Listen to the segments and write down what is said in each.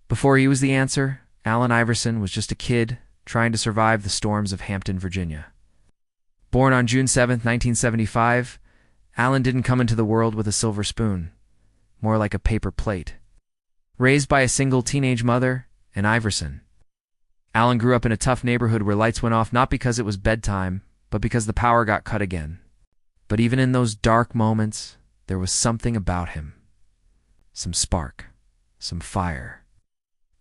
Before he was the answer, Allen Iverson was just a kid trying to survive the storms of Hampton, Virginia. Born on June 7, 1975, Allen didn't come into the world with a silver spoon, more like a paper plate. Raised by a single teenage mother and Iverson, Allen grew up in a tough neighborhood where lights went off not because it was bedtime, but because the power got cut again. But even in those dark moments, there was something about him. Some spark, some fire.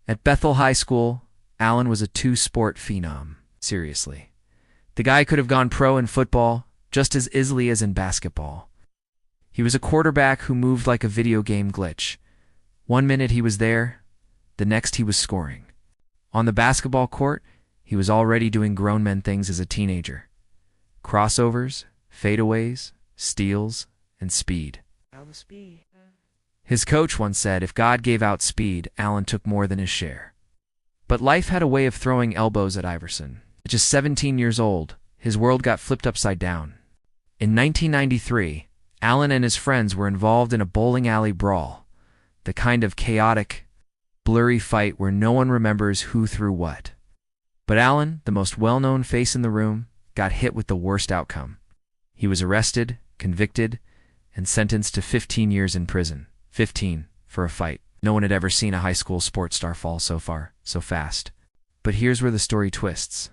At Bethel High School, Allen was a two-sport phenom, seriously. The guy could have gone pro in football just as easily as in basketball. He was a quarterback who moved like a video game glitch. One minute he was there, the next he was scoring. On the basketball court, he was already doing grown men things as a teenager. Crossovers, fadeaways, steals, and speed. His coach once said if God gave out speed, Allen took more than his share. But life had a way of throwing elbows at Iverson. At just 17 years old, his world got flipped upside down. In 1993, Allen and his friends were involved in a bowling alley brawl, the kind of chaotic, blurry fight where no one remembers who threw what. But Allen, the most well-known face in the room, got hit with the worst outcome. He was arrested, convicted, and sentenced to 15 years in prison. 15 for a fight. No one had ever seen a high school sports star fall so fast. But here's where the story twists.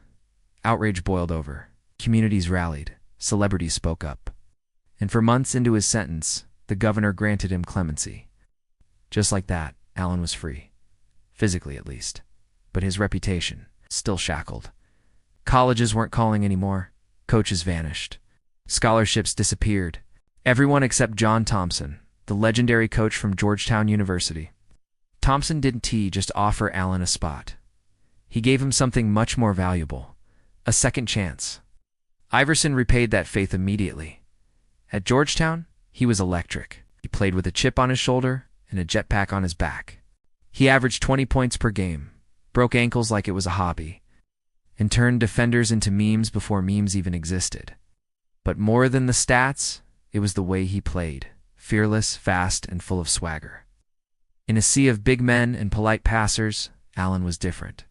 Outrage boiled over. Communities rallied. Celebrities spoke up. And for months into his sentence, the governor granted him clemency. Just like that, Allen was free. Physically, at least. But his reputation, still shackled. Colleges weren't calling anymore. Coaches vanished. Scholarships disappeared. Everyone except John Thompson, the legendary coach from Georgetown University. Thompson didn't just offer Allen a spot. He gave him something much more valuable. A second chance. Iverson repaid that faith immediately. At Georgetown, he was electric. He played with a chip on his shoulder and a jetpack on his back. He averaged 20 points per game, broke ankles like it was a hobby, and turned defenders into memes before memes even existed. But more than the stats, it was the way he played, fearless, fast, and full of swagger. In a sea of big men and polite passers, Allen was different.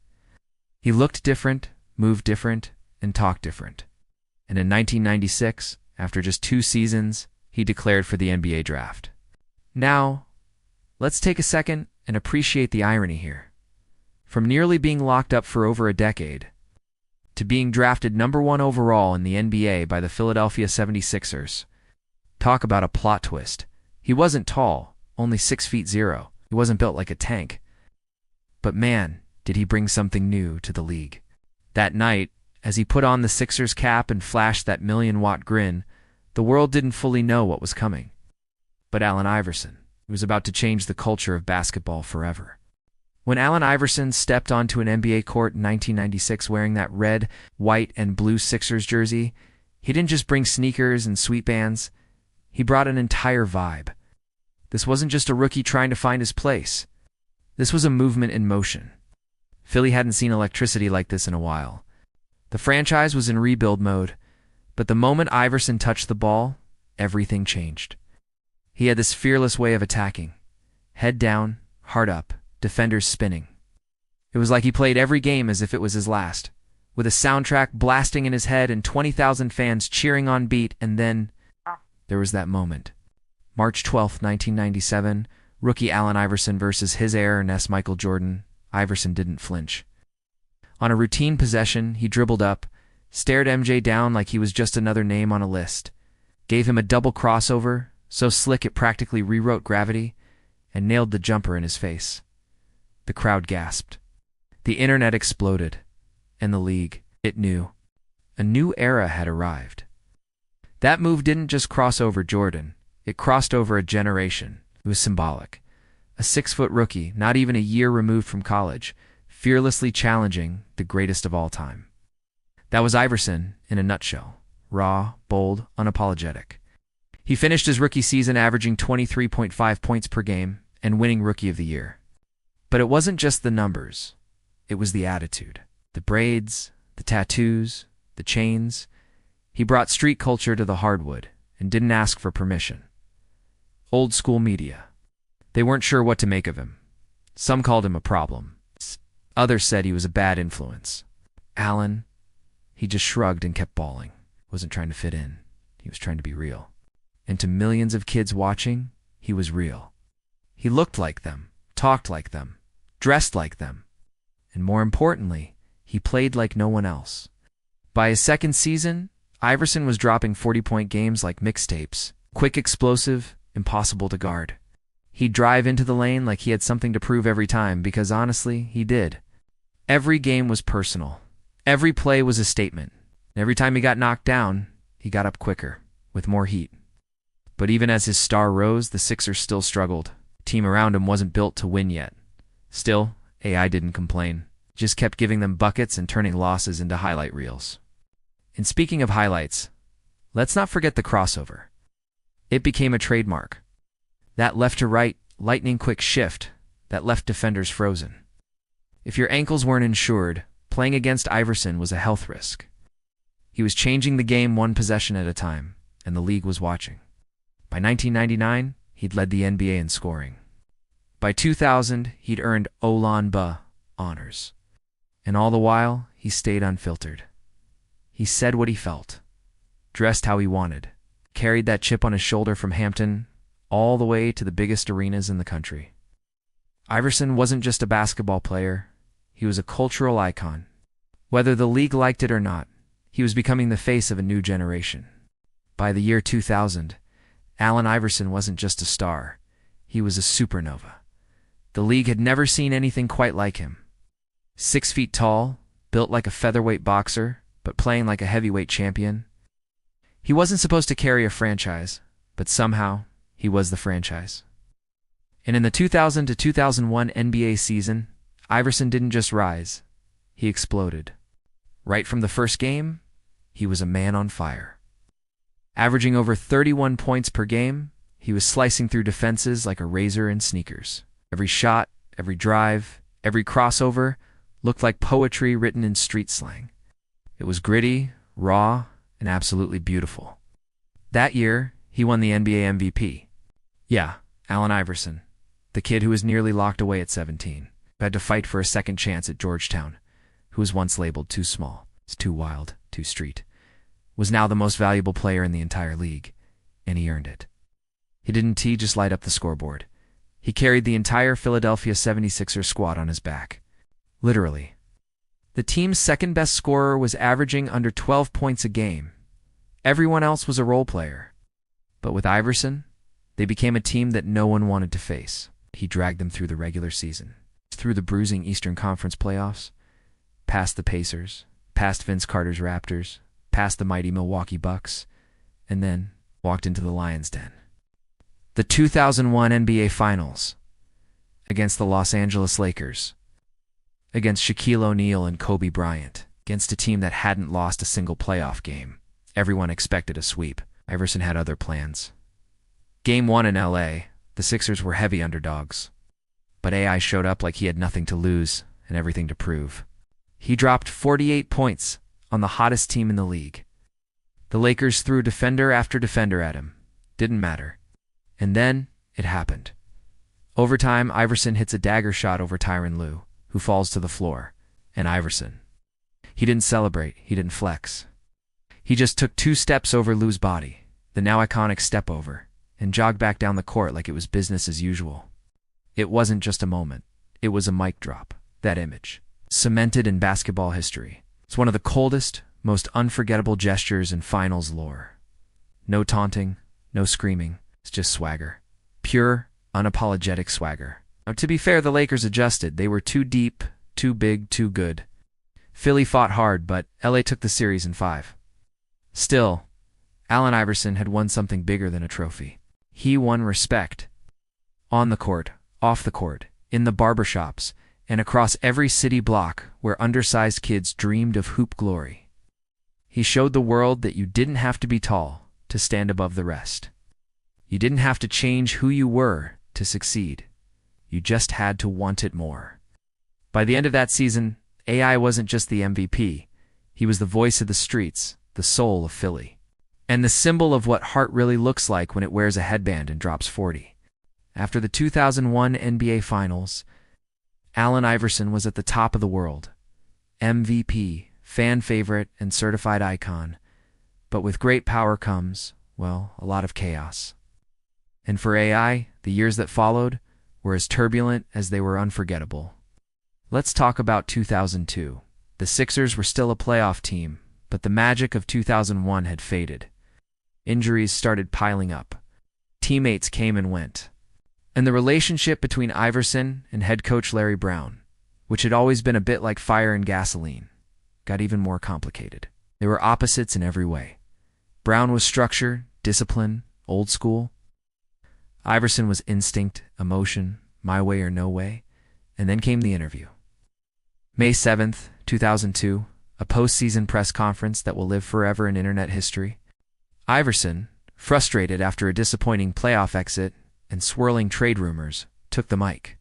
He looked different, moved different, and talked different. And in 1996, after just 2 seasons, he declared for the NBA draft. Now, let's take a second and appreciate the irony here. From nearly being locked up for over a decade, to being drafted #1 overall in the NBA by the Philadelphia 76ers. Talk about a plot twist. He wasn't tall, only 6'0". He wasn't built like a tank. But man, did he bring something new to the league. That night, as he put on the Sixers cap and flashed that million-watt grin, the world didn't fully know what was coming. But Allen Iverson was about to change the culture of basketball forever. When Allen Iverson stepped onto an NBA court in 1996 wearing that red, white, and blue Sixers jersey, he didn't just bring sneakers and sweatbands. He brought an entire vibe. This wasn't just a rookie trying to find his place. This was a movement in motion. Philly hadn't seen electricity like this in a while. The franchise was in rebuild mode, but the moment Iverson touched the ball, everything changed. He had this fearless way of attacking. Head down, heart up, defenders spinning. It was like he played every game as if it was his last, with a soundtrack blasting in his head and 20,000 fans cheering on beat, and then there was that moment. March 12, 1997, rookie Allen Iverson versus his heir-and-S Michael Jordan. Iverson didn't flinch. On a routine possession, he dribbled up, stared MJ down like he was just another name on a list, gave him a double crossover, so slick it practically rewrote gravity, and nailed the jumper in his face. The crowd gasped. The internet exploded. And the league, it knew. A new era had arrived. That move didn't just cross over Jordan. It crossed over a generation. It was symbolic. A 6-foot rookie, not even a year removed from college, fearlessly challenging the greatest of all time. That was Iverson in a nutshell. Raw, bold, unapologetic. He finished his rookie season averaging 23.5 points per game and winning Rookie of the Year. But it wasn't just the numbers. It was the attitude. The braids, the tattoos, the chains. He brought street culture to the hardwood and didn't ask for permission. Old school media. They weren't sure what to make of him. Some called him a problem. Others said he was a bad influence. Allen, he just shrugged and kept bawling. Wasn't trying to fit in. He was trying to be real. And to millions of kids watching, he was real. He looked like them, talked like them, dressed like them. And more importantly, he played like no one else. By his second season, Iverson was dropping 40-point games like mixtapes. Quick, explosive, impossible to guard. He'd drive into the lane like he had something to prove every time, because honestly, he did. Every game was personal. Every play was a statement. And every time he got knocked down, he got up quicker, with more heat. But even as his star rose, the Sixers still struggled. The team around him wasn't built to win yet. Still, AI didn't complain. Just kept giving them buckets and turning losses into highlight reels. And speaking of highlights, let's not forget the crossover. It became a trademark. That left-to-right, lightning-quick shift that left defenders frozen. If your ankles weren't insured, playing against Iverson was a health risk. He was changing the game one possession at a time, and the league was watching. By 1999, he'd led the NBA in scoring. By 2000, he'd earned Olanba honors. And all the while, he stayed unfiltered. He said what he felt, dressed how he wanted, carried that chip on his shoulder from Hampton all the way to the biggest arenas in the country. Iverson wasn't just a basketball player, he was a cultural icon. Whether the league liked it or not, he was becoming the face of a new generation. By the year 2000, Allen Iverson wasn't just a star, he was a supernova. The league had never seen anything quite like him. 6 feet tall, built like a featherweight boxer, but playing like a heavyweight champion. He wasn't supposed to carry a franchise, but somehow, he was the franchise. And in the 2000 to 2001 NBA season, Iverson didn't just rise, he exploded. Right from the first game, he was a man on fire. Averaging over 31 points per game, he was slicing through defenses like a razor in sneakers. Every shot, every drive, every crossover looked like poetry written in street slang. It was gritty, raw, and absolutely beautiful. That year, he won the NBA MVP. Yeah, Allen Iverson, the kid who was nearly locked away at 17, who had to fight for a second chance at Georgetown, who was once labeled too small, too wild, too street, was now the most valuable player in the entire league, and he earned it. He didn't just light up the scoreboard. He carried the entire Philadelphia 76ers squad on his back. Literally. The team's second-best scorer was averaging under 12 points a game. Everyone else was a role player. But with Iverson, they became a team that no one wanted to face. He dragged them through the regular season, through the bruising Eastern Conference playoffs, past the Pacers, past Vince Carter's Raptors, past the mighty Milwaukee Bucks, and then walked into the Lions' den. The 2001 NBA Finals, against the Los Angeles Lakers, against Shaquille O'Neal and Kobe Bryant, against a team that hadn't lost a single playoff game. Everyone expected a sweep. Iverson had other plans. Game 1 in LA, the Sixers were heavy underdogs. But AI showed up like he had nothing to lose and everything to prove. He dropped 48 points on the hottest team in the league. The Lakers threw defender after defender at him. Didn't matter. And then, it happened. Overtime, Iverson hits a dagger shot over Tyronn Lue, who falls to the floor. And Iverson. He didn't celebrate, he didn't flex. He just took 2 steps over Lue's body, the now iconic step over, and jogged back down the court like it was business as usual. It wasn't just a moment. It was a mic drop, that image, cemented in basketball history. It's one of the coldest, most unforgettable gestures in finals lore. No taunting, no screaming, it's just swagger. Pure, unapologetic swagger. Now, to be fair, the Lakers adjusted. They were too deep, too big, too good. Philly fought hard, but LA took the series in 5. Still, Allen Iverson had won something bigger than a trophy. He won respect. On the court, off the court, in the barbershops, and across every city block where undersized kids dreamed of hoop glory. He showed the world that you didn't have to be tall to stand above the rest. You didn't have to change who you were to succeed. You just had to want it more. By the end of that season, AI wasn't just the MVP. He was the voice of the streets, the soul of Philly, and the symbol of what heart really looks like when it wears a headband and drops 40. After the 2001 NBA Finals, Allen Iverson was at the top of the world. MVP, fan favorite, and certified icon. But with great power comes, well, a lot of chaos. And for AI, the years that followed were as turbulent as they were unforgettable. Let's talk about 2002. The Sixers were still a playoff team, but the magic of 2001 had faded. Injuries started piling up. Teammates came and went. And the relationship between Iverson and head coach Larry Brown, which had always been a bit like fire and gasoline, got even more complicated. They were opposites in every way. Brown was structure, discipline, old school. Iverson was instinct, emotion, my way or no way. And then came the interview. May 7th, 2002, a postseason press conference that will live forever in internet history. Iverson, frustrated after a disappointing playoff exit and swirling trade rumors, took the mic.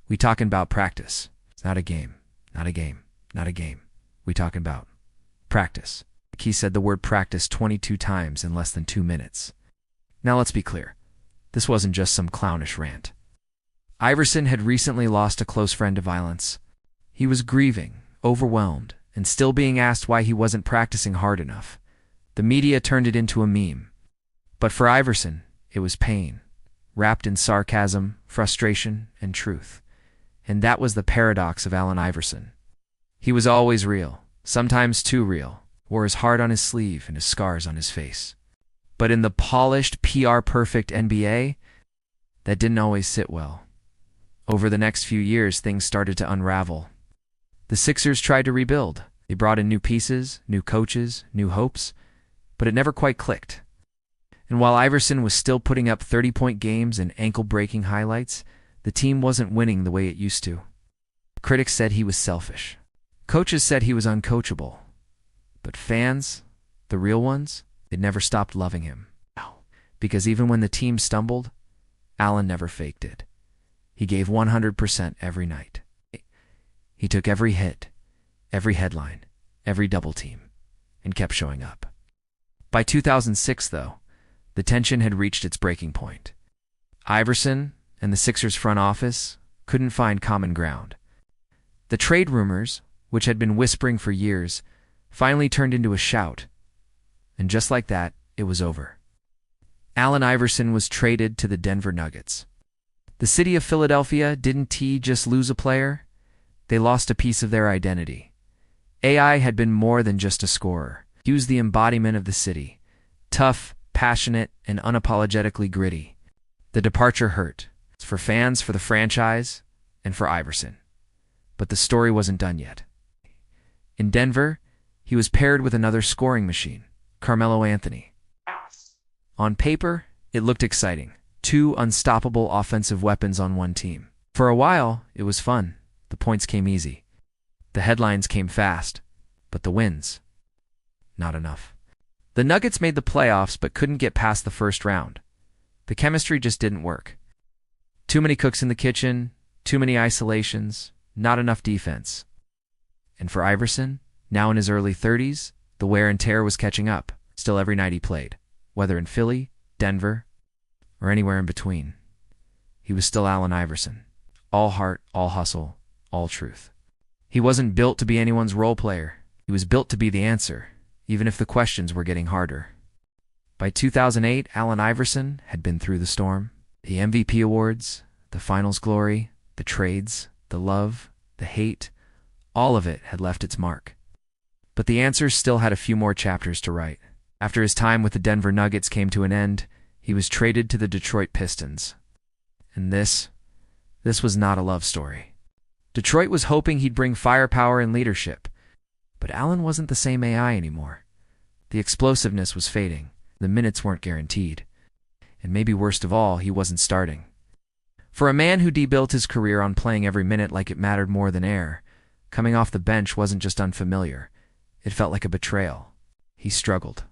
We talking about practice. It's not a game. Not a game. Not a game. We talking about practice. He said the word practice 22 times in less than 2 minutes. Now let's be clear. This wasn't just some clownish rant. Iverson had recently lost a close friend to violence. He was grieving, overwhelmed, and still being asked why he wasn't practicing hard enough. The media turned it into a meme. But for Iverson, it was pain, wrapped in sarcasm, frustration, and truth. And that was the paradox of Allen Iverson. He was always real, sometimes too real, wore his heart on his sleeve and his scars on his face. But in the polished, PR-perfect NBA, that didn't always sit well. Over the next few years, things started to unravel. The Sixers tried to rebuild. They brought in new pieces, new coaches, new hopes, but it never quite clicked. And while Iverson was still putting up 30-point games and ankle-breaking highlights, the team wasn't winning the way it used to. Critics said he was selfish. Coaches said he was uncoachable. But fans, the real ones, they never stopped loving him. Because even when the team stumbled, Allen never faked it. He gave 100% every night. He took every hit, every headline, every double team, and kept showing up. By 2006, though, the tension had reached its breaking point. Iverson and the Sixers front office couldn't find common ground. The trade rumors, which had been whispering for years, finally turned into a shout. And just like that, it was over. Allen Iverson was traded to the Denver Nuggets. The city of Philadelphia didn't just lose a player. They lost a piece of their identity. AI had been more than just a scorer. He was the embodiment of the city. Tough, passionate, and unapologetically gritty. The departure hurt. It's for fans, for the franchise, and for Iverson. But the story wasn't done yet. In Denver, he was paired with another scoring machine, Carmelo Anthony. On paper, it looked exciting. 2 unstoppable offensive weapons on one team. For a while, it was fun. The points came easy. The headlines came fast. But the wins, not enough. The Nuggets made the playoffs but couldn't get past the first round. The chemistry just didn't work. Too many cooks in the kitchen, too many isolations, not enough defense. And for Iverson, now in his early 30s, the wear and tear was catching up. Still every night he played, whether in Philly, Denver, or anywhere in between. He was still Allen Iverson. All heart, all hustle, all truth. He wasn't built to be anyone's role player. He was built to be the answer, even if the questions were getting harder. By 2008, Allen Iverson had been through the storm. The MVP awards, the finals glory, the trades, the love, the hate, all of it had left its mark. But the answers still had a few more chapters to write. After his time with the Denver Nuggets came to an end, he was traded to the Detroit Pistons. And this was not a love story. Detroit was hoping he'd bring firepower and leadership. But Allen wasn't the same AI anymore. The explosiveness was fading. The minutes weren't guaranteed. And maybe worst of all, he wasn't starting. For a man who debuilt his career on playing every minute like it mattered more than air, coming off the bench wasn't just unfamiliar. It felt like a betrayal. He struggled.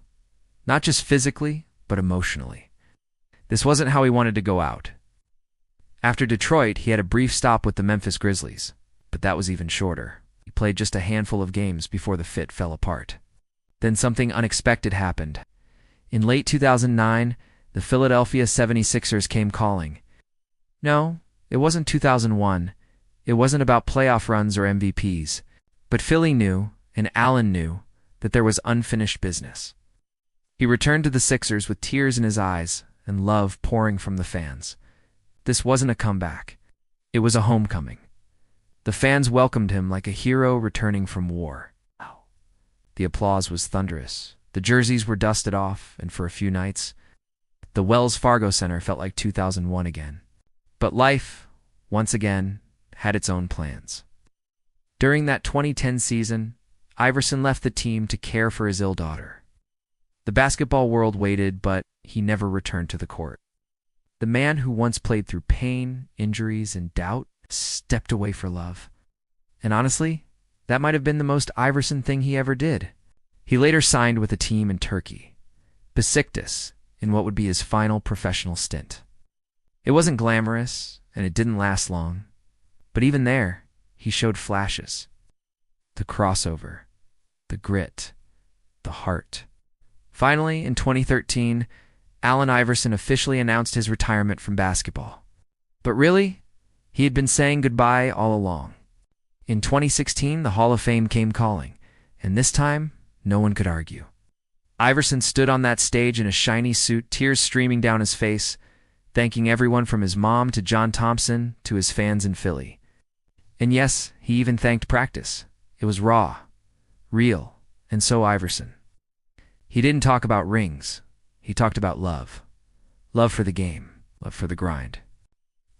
Not just physically, but emotionally. This wasn't how he wanted to go out. After Detroit, he had a brief stop with the Memphis Grizzlies, but that was even shorter. He played just a handful of games before the fit fell apart. Then something unexpected happened. In late 2009, the Philadelphia 76ers came calling. No, it wasn't 2001. It wasn't about playoff runs or MVPs, but Philly knew, and Allen knew, that there was unfinished business. He returned to the Sixers with tears in his eyes and love pouring from the fans. This wasn't a comeback. It was a homecoming. The fans welcomed him like a hero returning from war. The applause was thunderous. The jerseys were dusted off, and for a few nights, the Wells Fargo Center felt like 2001 again. But life, once again, had its own plans. During that 2010 season, Iverson left the team to care for his ill daughter. The basketball world waited, but he never returned to the court. The man who once played through pain, injuries, and doubt stepped away for love. And honestly, that might have been the most Iverson thing he ever did. He later signed with a team in Turkey, Besiktas, in what would be his final professional stint. It wasn't glamorous, and it didn't last long. But even there, he showed flashes. The crossover, the grit, the heart. Finally, in 2013, Allen Iverson officially announced his retirement from basketball. But really, he had been saying goodbye all along. In 2016, the Hall of Fame came calling, and this time, no one could argue. Iverson stood on that stage in a shiny suit, tears streaming down his face, thanking everyone from his mom to John Thompson to his fans in Philly. And yes, he even thanked practice. It was raw, real, and so Iverson. He didn't talk about rings. He talked about love. Love for the game, love for the grind.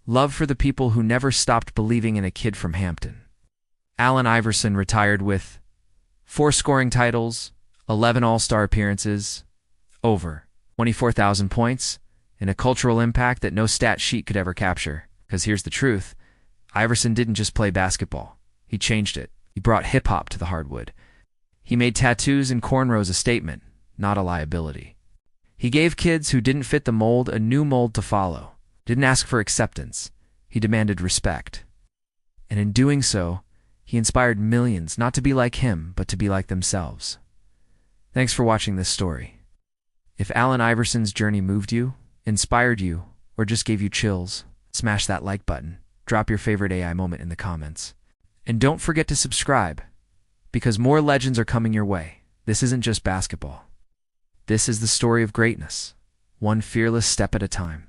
Love for the people who never stopped believing in a kid from Hampton. Allen Iverson retired with 4 scoring titles, 11 All-Star appearances, over 24,000 points, and a cultural impact that no stat sheet could ever capture. Because here's the truth, Iverson didn't just play basketball. He changed it. He brought hip-hop to the hardwood. He made tattoos and cornrows a statement, not a liability. He gave kids who didn't fit the mold a new mold to follow. Didn't ask for acceptance. He demanded respect. And in doing so, he inspired millions not to be like him, but to be like themselves. Thanks for watching this story. If Allen Iverson's journey moved you, inspired you, or just gave you chills, smash that like button. Drop your favorite AI moment in the comments. And don't forget to subscribe, because more legends are coming your way. This isn't just basketball. This is the story of greatness, one fearless step at a time.